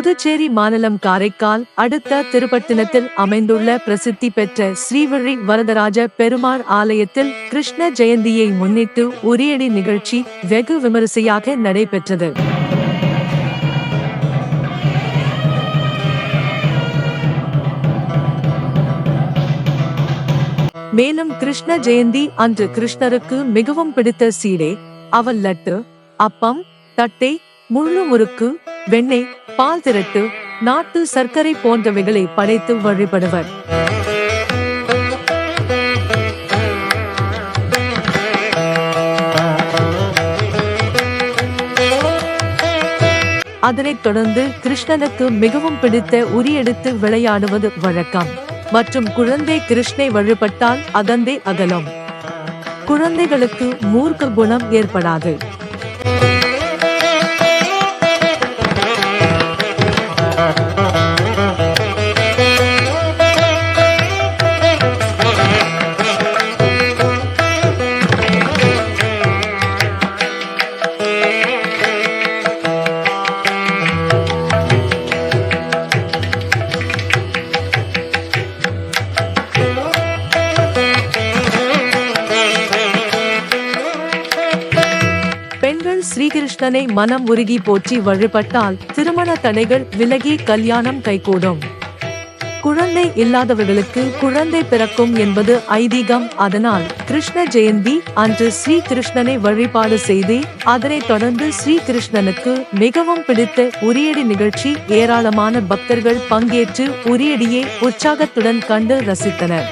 புதுச்சேரி மாநிலம் காரைக்கால் அடுத்த திருப்பட்டினத்தில் அமைந்துள்ள பிரசித்தி பெற்ற ஸ்ரீவழி வரதராஜ பெருமாள் ஆலயத்தில் கிருஷ்ண ஜெயந்தியை முன்னிட்டு உரியடி நிகழ்ச்சி வெகு விமரிசையாக நடைபெற்றது. மேலும் கிருஷ்ண ஜெயந்தி அன்று கிருஷ்ணருக்கு மிகவும் பிடித்த சீடே, அவல் லட்டு, அப்பம், தட்டை, முள்ளு முறுக்கு, வெண்ணெய், பால் திரட்டு, நாட்டு சர்க்கரை போன்றவைகளை படைத்து வழிபடுவர். அதனைத் தொடர்ந்து கிருஷ்ணனுக்கு மிகவும் பிடித்த உரியெடுத்து விளையாடுவது வழக்கம். மற்றும் குழந்தை கிருஷ்ணை வழிபட்டால் அகந்தை அகலும். குழந்தைகளுக்கு மூர்க்க குணம் ஏற்படாது. பெண்கள் ஸ்ரீகிருஷ்ணனை மனம் உருகி போற்றி வழிபட்டால் திருமண தடைகள் விலகி கல்யாணம் கைகூடும். குழந்தை இல்லாதவர்களுக்கு குழந்தை பிறக்கும் என்பது ஐதீகம். அதனால் கிருஷ்ண ஜெயந்தி அன்று ஸ்ரீ கிருஷ்ணனை வழிபாடு செய்து அதனைத் தொடர்ந்து ஸ்ரீ கிருஷ்ணனுக்கு மிகவும் பிடித்த உரியடி நிகழ்ச்சி ஏராளமான பக்தர்கள் பங்கேற்று உரியடியை உற்சாகத்துடன் கண்டு ரசித்தனர்.